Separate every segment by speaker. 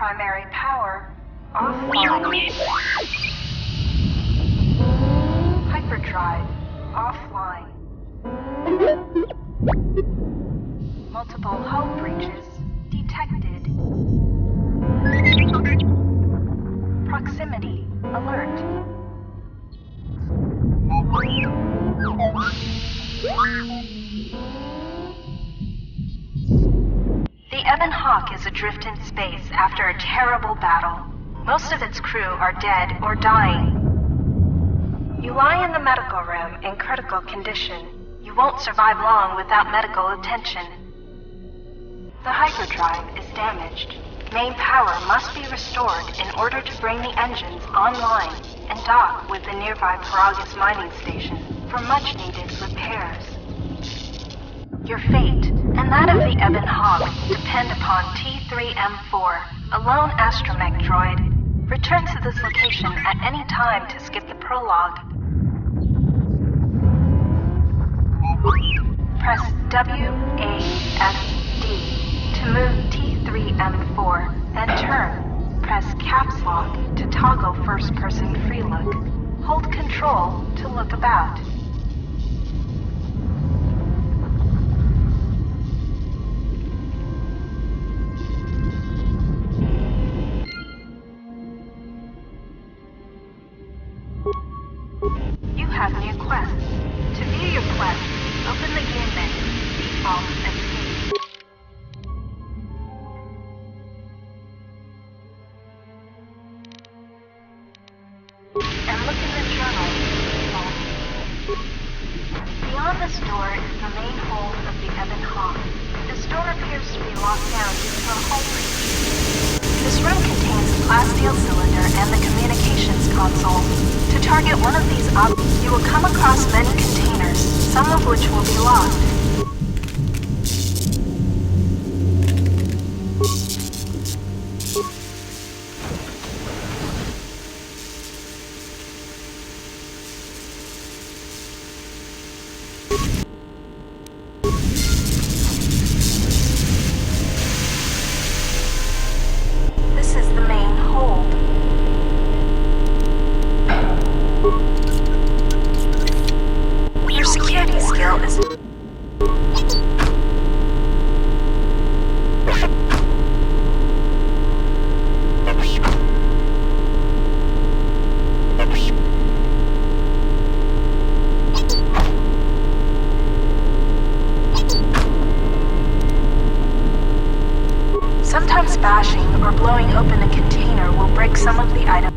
Speaker 1: Primary power offline. Hyperdrive offline. Multiple hull breaches detected. Proximity alert. The Ebon Hawk is adrift in space after a terrible battle. Most of its crew are dead or dying. You lie in the medical room in critical condition. You won't survive long without medical attention. The hyperdrive is damaged. Main power must be restored in order to bring the engines online and dock with the nearby Paragus mining station for much-needed repairs. Your fate and that of the Ebon Hawk depend upon T3M4, a lone astromech droid. Return to this location at any time to skip the prologue. Press WASD to move T3M4 and turn. Press Caps Lock to toggle first-person free look. Hold Control to look about. You have new quests. To view your quests, open the game menu, default escape. And look in the journal, default. Beyond this door is the main hold of the Ebon Hawk. This door appears to be locked down due to a hull breach. This room contains the glass steel cylinder and the communications console. To target one of these objects, you will come across many containers, some of which will be locked. This is the main hold. Your security skill is... Sometimes bashing or blowing open a container will break some of the items.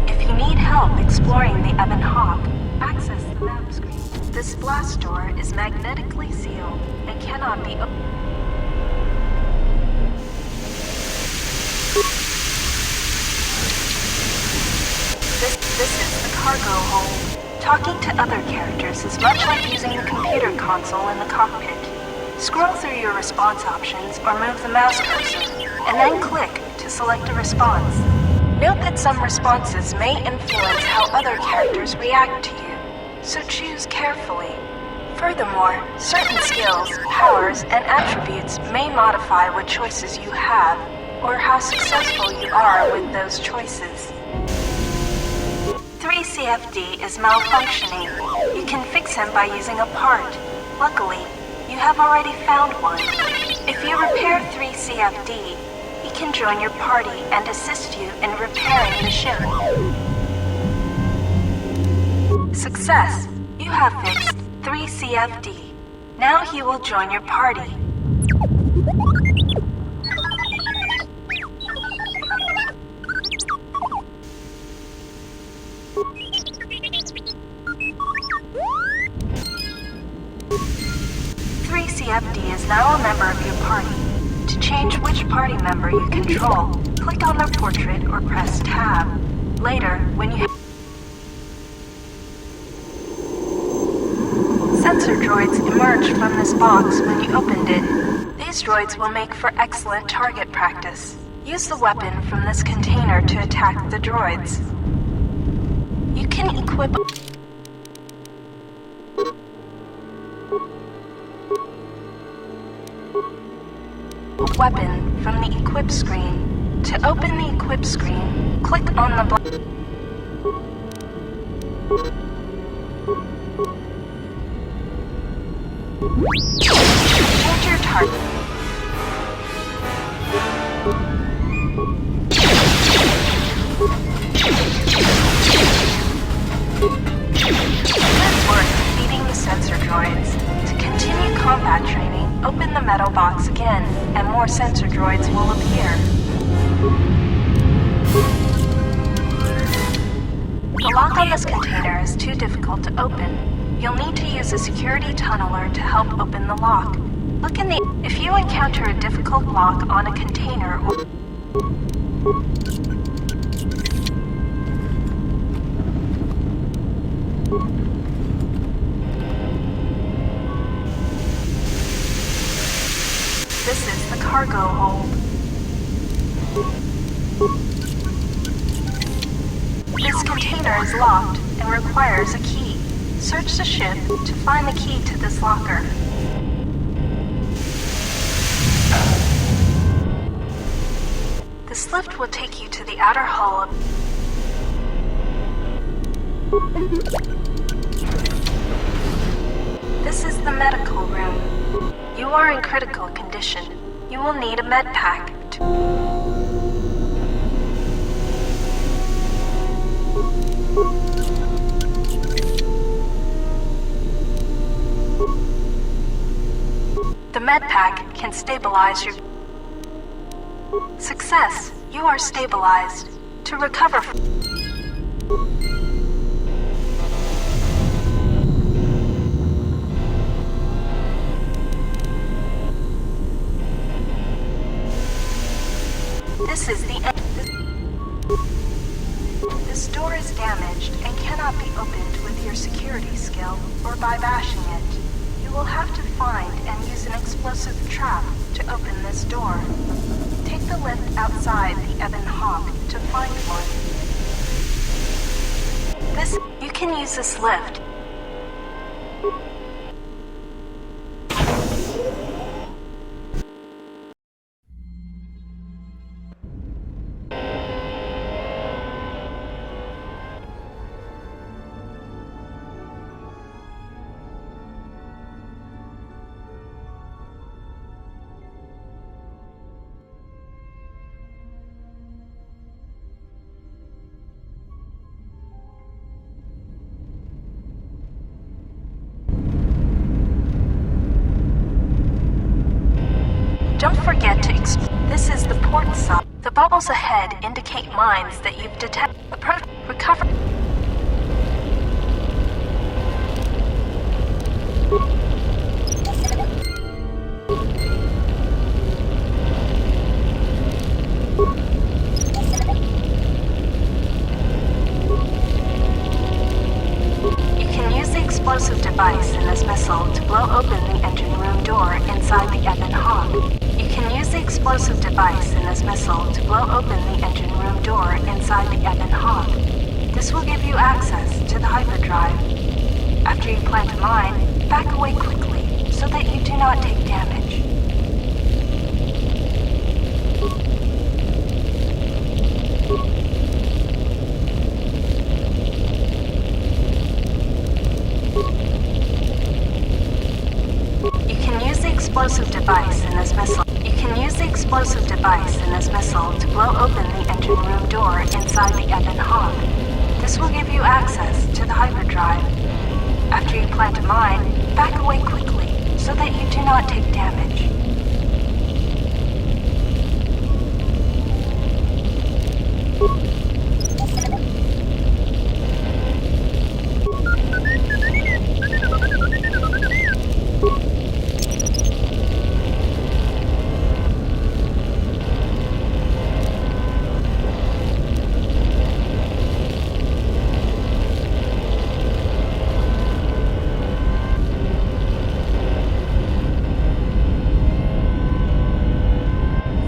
Speaker 1: If you need help exploring the Ebon Hawk, access the map screen. This blast door is magnetically sealed and cannot be opened. This is the cargo hold. Talking to other characters is much like using the computer console in the cockpit. Scroll through your response options or move the mouse cursor, and then click to select a response. Note that some responses may influence how other characters react to you, so choose carefully. Furthermore, certain skills, powers, and attributes may modify what choices you have, or how successful you are with those choices. 3CFD is malfunctioning. You can fix him by using a part. Luckily, you have already found one. If you repair 3 CFD, he can join your party and assist you in repairing the ship. Success! You have fixed 3 CFD. Now he will join your party. CFD is now a member of your party. To change which party member you control, click on their portrait or press Tab. Later, when you Sensor droids emerge from this box when you opened it. These droids will make for excellent target practice. Use the weapon from this container to attack the droids. You can equip weapon from the equip screen. To open the equip screen, click on the change your target. Good work defeating the sensor droids. To continue combat training, open the metal box again, and more sensor droids will appear. The lock on this container is too difficult to open. You'll need to use a security tunneler to help open the lock. Look in the... If you encounter a difficult lock on a container or... This is the cargo hold. This container is locked and requires a key. Search the ship to find the key to this locker. This lift will take you to the outer hull of... This is the medical room. You are in critical condition. You will need a med pack. The med pack can stabilize your... Success! You are stabilized. To recover... This is the end. This door is damaged and cannot be opened with your security skill or by bashing it. You will have to find and use an explosive trap to open this door. Take the lift outside the Ebon Hawk to find one. You can use this lift. Don't forget to This is the port side. The bubbles ahead indicate mines that you've detected. Approach. Recover. You can use the explosive device in this missile to blow open the engine room door inside the Ebon Hawk. You can use the explosive device in this missile to blow open the engine room door inside the Ebon Hawk. This will give you access to the hyperdrive. After you plant a mine, back away quickly so that you do not take damage. explosive device in this missile. You can use the explosive device in this missile to blow open the engine room door inside the Ebon Hawk. This will give you access to the hyperdrive. After you plant a mine, back away quickly so that you do not take damage.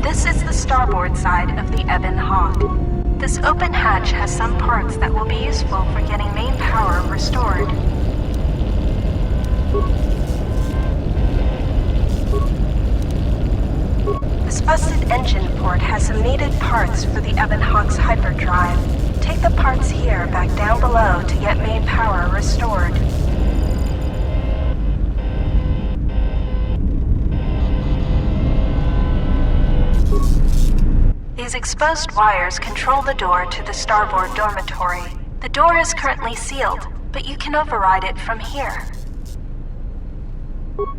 Speaker 1: This is the starboard side of the Ebon Hawk. This open hatch has some parts that will be useful for getting main power restored. This busted engine port has some needed parts for the Ebon Hawk's hyperdrive. Take the parts here back down below to get main power restored. These exposed wires control the door to the starboard dormitory. The door is currently sealed, but you can override it from here.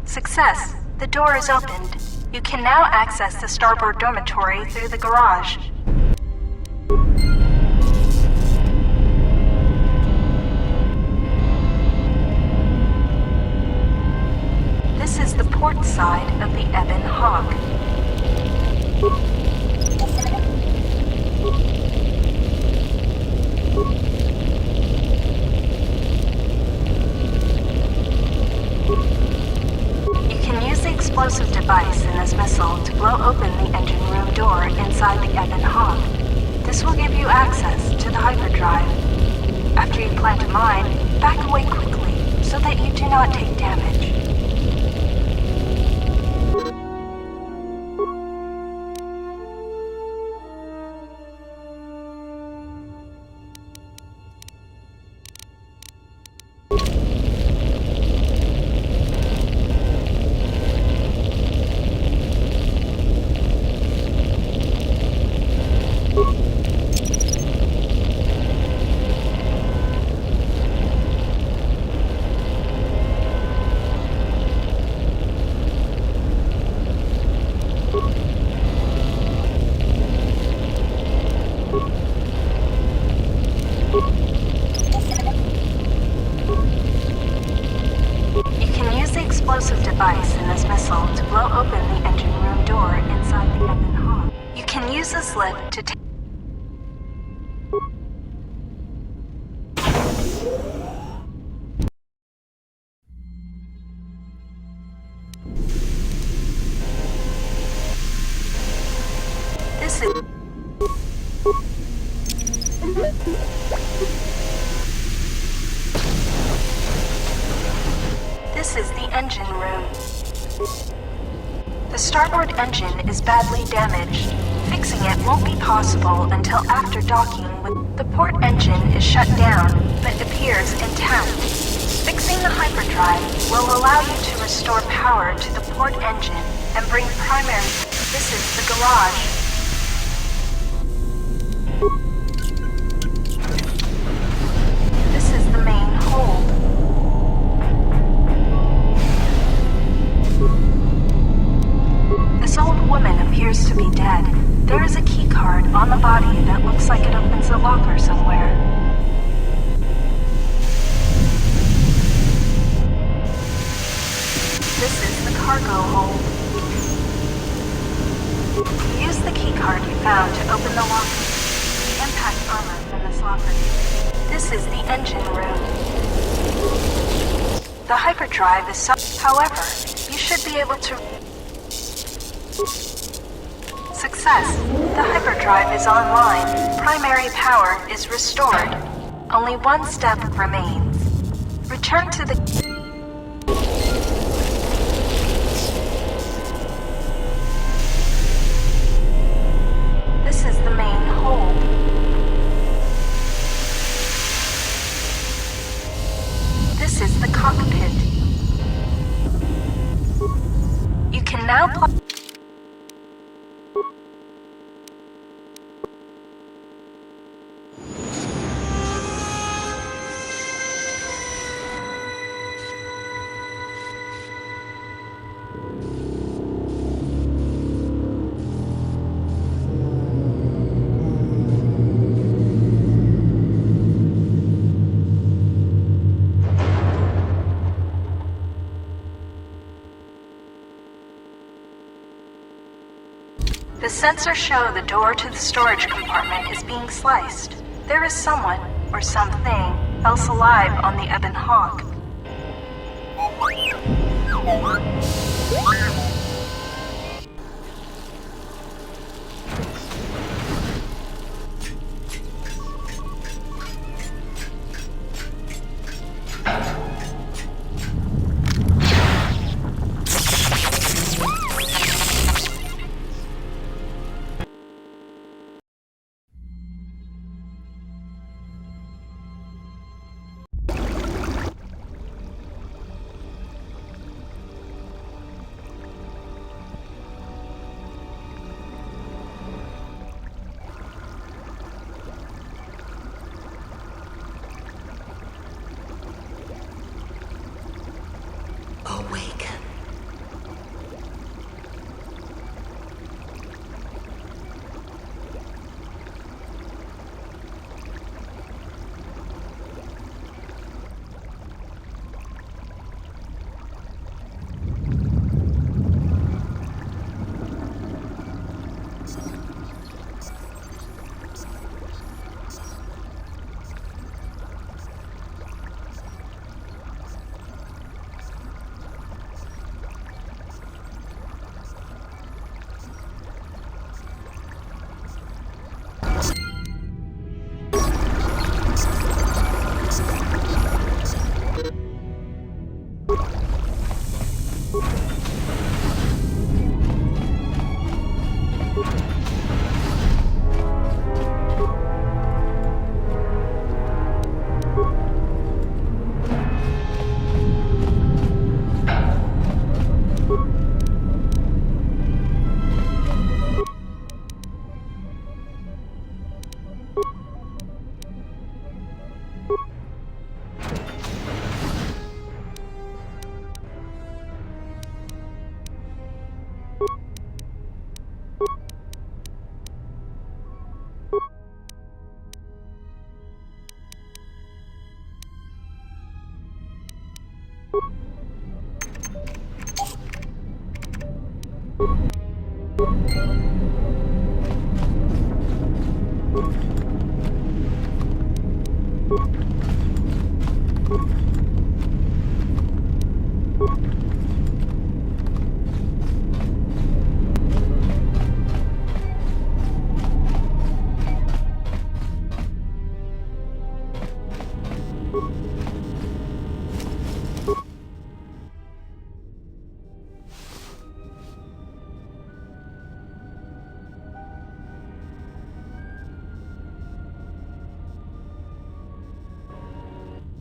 Speaker 1: Success! The door is opened. You can now access the starboard dormitory through the garage. This is the port side of the Ebon Hawk. Explosive device in this missile to blow open the engine room door inside the Ebon Hawk. This will give you access to the hyperdrive. After you plant a mine, back away quickly so that you do not take damage. Explosive device in this missile to blow open the engine room door inside the Ebon Hawk. You can use this lift to take This is the engine room. The starboard engine is badly damaged. Fixing it won't be possible until after docking with the port engine is shut down, but appears intact. Fixing the hyperdrive will allow you to restore power to the port engine and bring primary. This is the garage. This is the main hold. This old woman appears to be dead. There is a key card on the body that looks like it opens a locker somewhere. This is the cargo hold. Use the key card you found to open the locker. Impact armor from this locker. This is the engine room. The hyperdrive is however, you should be able to Success! The hyperdrive is online. Primary power is restored. Only one step remains. Return to the... This is the main hold. This is the cockpit. You The sensors show the door to the storage compartment is being sliced. There is someone, or something, else alive on the Ebon Hawk.
Speaker 2: Awaken.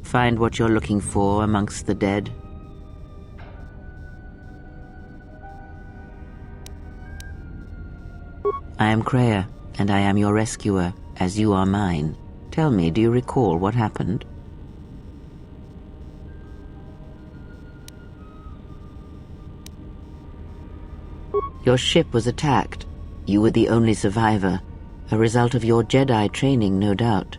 Speaker 3: Find what you're looking for amongst the dead? I am Kreia, and I am your rescuer, as you are mine. Tell me, do you recall what happened? Your ship was attacked. You were the only survivor, a result of your Jedi training, no doubt.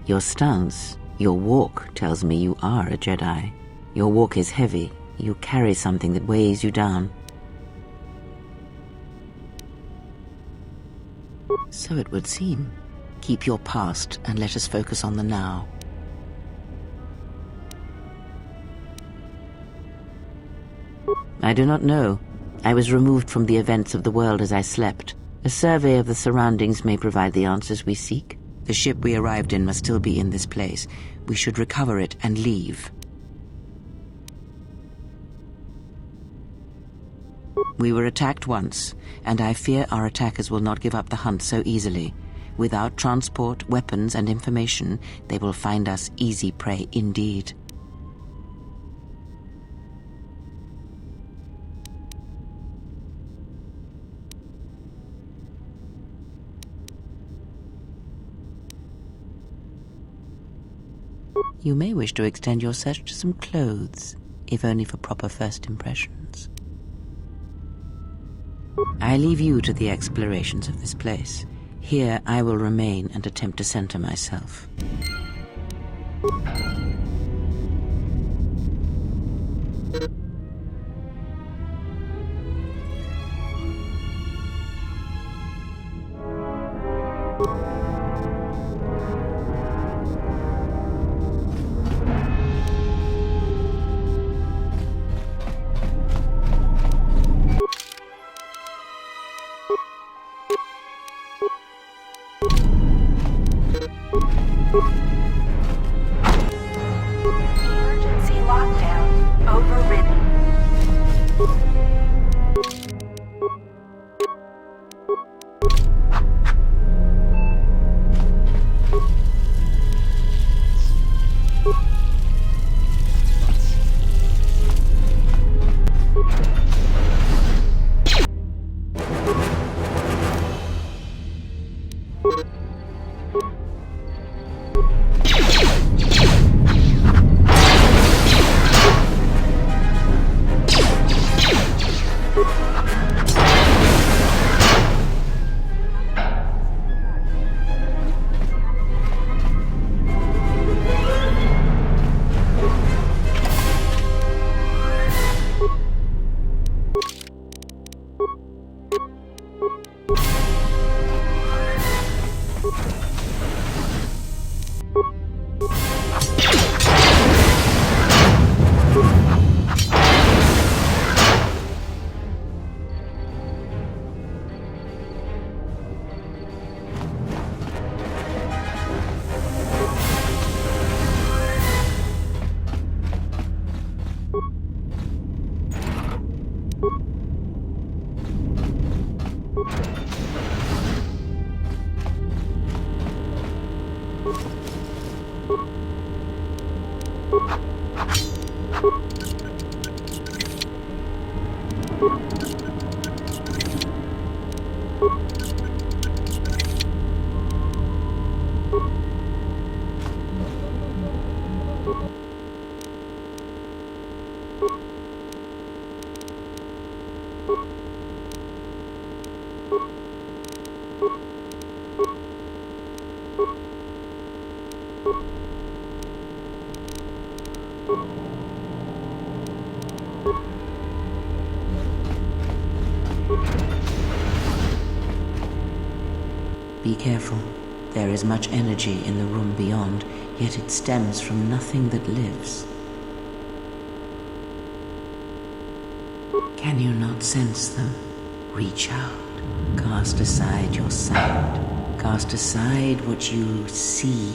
Speaker 3: Your stance, your walk tells me you are a Jedi. Your walk is heavy. You carry something that weighs you down. So it would seem. Keep your past and let us focus on the now. I do not know. I was removed from the events of the world as I slept. A survey of the surroundings may provide the answers we seek. The ship we arrived in must still be in this place. We should recover it and leave. We were attacked once, and I fear our attackers will not give up the hunt so easily. Without transport, weapons, and information, they will find us easy prey indeed. You may wish to extend your search to some clothes, if only for proper first impressions. I leave you to the explorations of this place. Here I will remain and attempt to center myself.
Speaker 1: Emergency lockdown overridden.
Speaker 3: Be careful. There is much energy in the room beyond, yet it stems from nothing that lives. Can you not sense them? Reach out. Cast aside your sight. Cast aside what you see,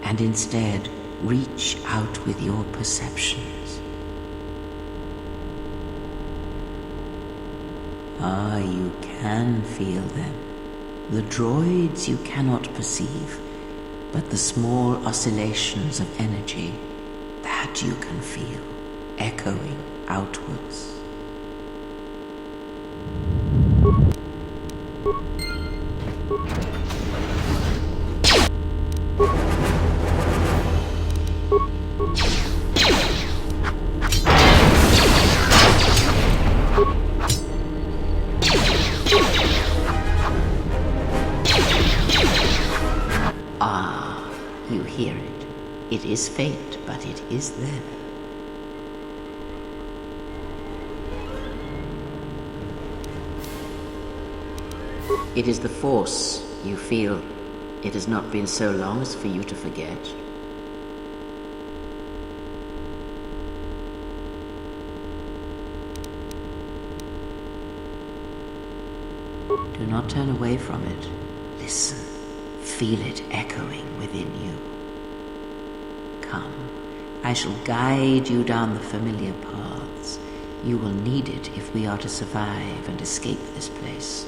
Speaker 3: and instead reach out with your perceptions. Ah, you can feel them. The droids you cannot perceive, but the small oscillations of energy, that you can feel, echoing outwards. You hear it. It is faint, but it is there. It is the Force, you feel. It has not been so long as for you to forget. Do not turn away from it. Listen. Feel it echoing within you. Come, I shall guide you down the familiar paths. You will need it if we are to survive and escape this place.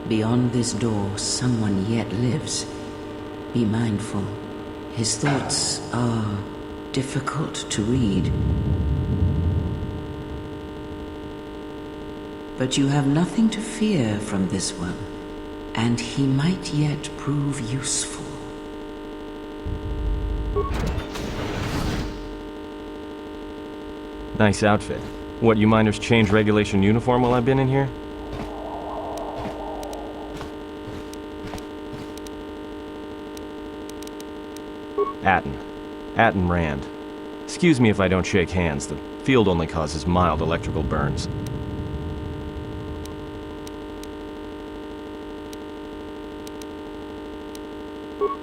Speaker 3: Beyond this door, someone yet lives. Be mindful. His thoughts are difficult to read. But you have nothing to fear from this one, and he might yet prove useful.
Speaker 4: Nice outfit. What, you miners change regulation uniform while I've been in here? Atten Rand. Excuse me if I don't shake hands. The field only causes mild electrical burns.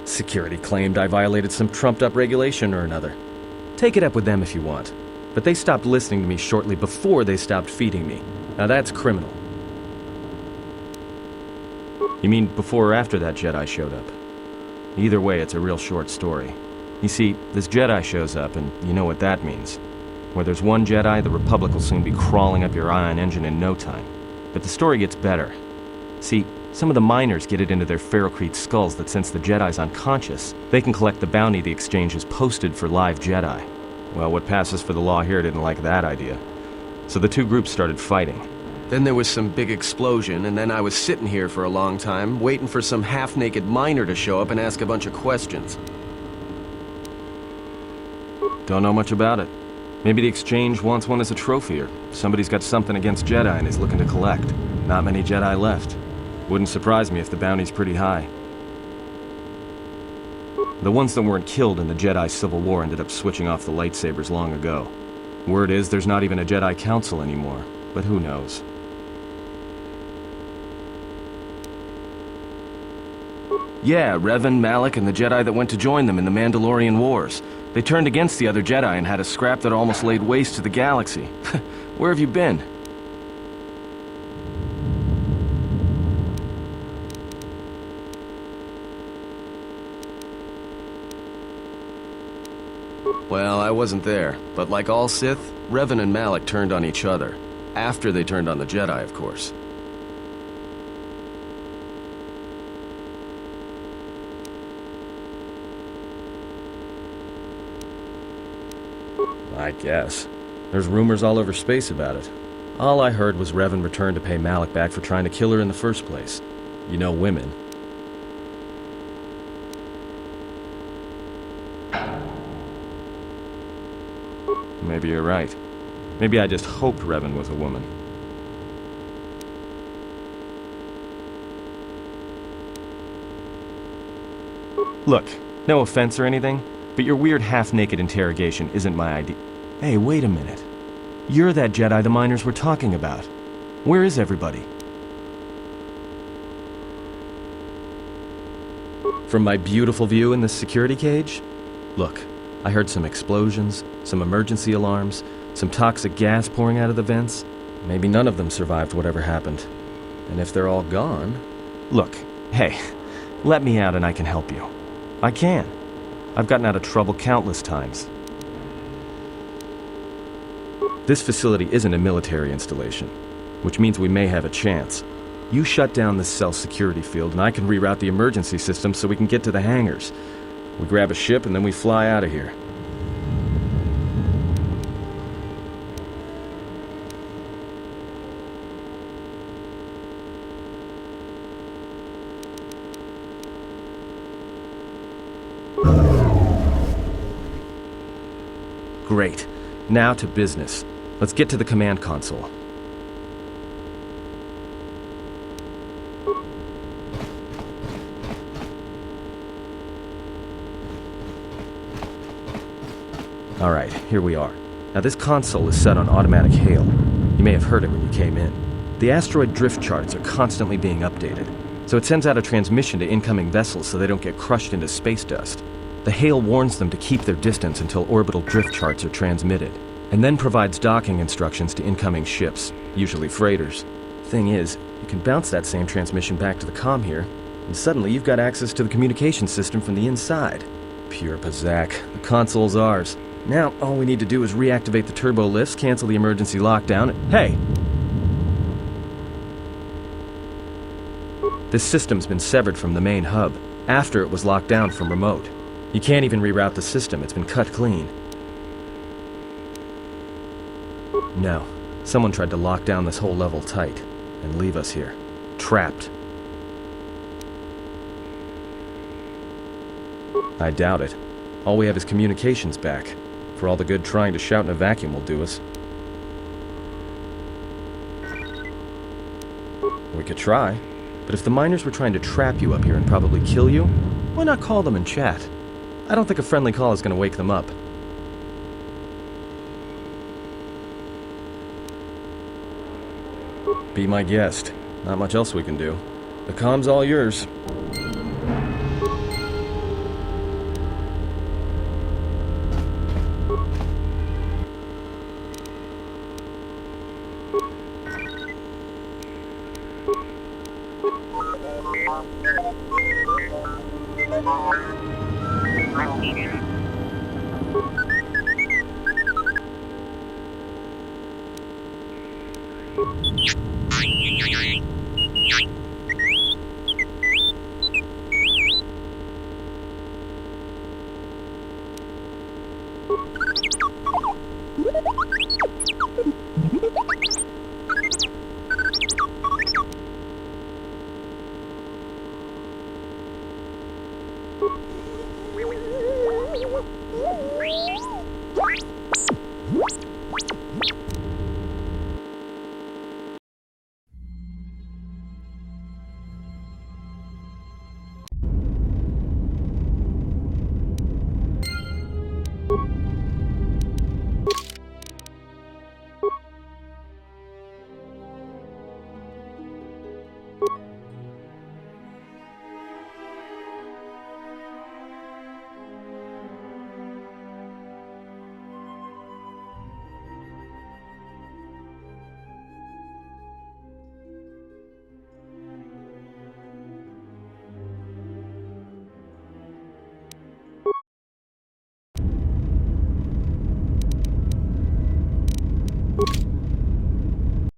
Speaker 4: Security claimed I violated some trumped-up regulation or another. Take it up with them if you want. But they stopped listening to me shortly before they stopped feeding me. Now that's criminal. You mean before or after that Jedi showed up? Either way, it's a real short story. You see, this Jedi shows up, and you know what that means. Where there's one Jedi, the Republic will soon be crawling up your ion engine in no time. But the story gets better. See, some of the miners get it into their ferrocrete skulls that since the Jedi's unconscious, they can collect the bounty the exchange has posted for live Jedi. Well, what passes for the law here didn't like that idea. So the two groups started fighting. Then there was some big explosion, and then I was sitting here for a long time, waiting for some half-naked miner to show up and ask a bunch of questions. Don't know much about it. Maybe the exchange wants one as a trophy, or somebody's got something against Jedi and is looking to collect. Not many Jedi left. Wouldn't surprise me if the bounty's pretty high. The ones that weren't killed in the Jedi Civil War ended up switching off the lightsabers long ago. Word is there's not even a Jedi Council anymore, but who knows. Yeah, Revan, Malak, and the Jedi that went to join them in the Mandalorian Wars. They turned against the other Jedi and had a scrap that almost laid waste to the galaxy. Where have you been? Well, I wasn't there, but like all Sith, Revan and Malak turned on each other. After they turned on the Jedi, of course. I guess. There's rumors all over space about it. All I heard was Revan returned to pay Malik back for trying to kill her in the first place. You know women. Maybe you're right. Maybe I just hoped Revan was a woman. Look, no offense or anything, but your weird half-naked interrogation isn't my idea. Hey, wait a minute. You're that Jedi the miners were talking about. Where is everybody? From my beautiful view in this security cage? Look, I heard some explosions, some emergency alarms, some toxic gas pouring out of the vents. Maybe none of them survived whatever happened. And if they're all gone... Look, hey, let me out and I can help you. I can. I've gotten out of trouble countless times. This facility isn't a military installation, which means we may have a chance. You shut down this cell security field and I can reroute the emergency system so we can get to the hangars. We grab a ship and then we fly out of here. Great. Now to business. Let's get to the command console. Alright, here we are. Now this console is set on automatic hail. You may have heard it when you came in. The asteroid drift charts are constantly being updated, so it sends out a transmission to incoming vessels so they don't get crushed into space dust. The hail warns them to keep their distance until orbital drift charts are transmitted, and then provides docking instructions to incoming ships, usually freighters. Thing is, you can bounce that same transmission back to the comm here, and suddenly you've got access to the communication system from the inside. Pure Pazak. The console's ours. Now, all we need to do is reactivate the turbo lifts, cancel the emergency lockdown, and... Hey! This system's been severed from the main hub, after it was locked down from remote. You can't even reroute the system, it's been cut clean. No, someone tried to lock down this whole level tight, and leave us here, trapped. I doubt it. All we have is communications back. For all the good trying to shout in a vacuum will do us. We could try, but if the miners were trying to trap you up here and probably kill you, why not call them and chat? I don't think a friendly call is going to wake them up. Be my guest. Not much else we can do. The comm's all yours.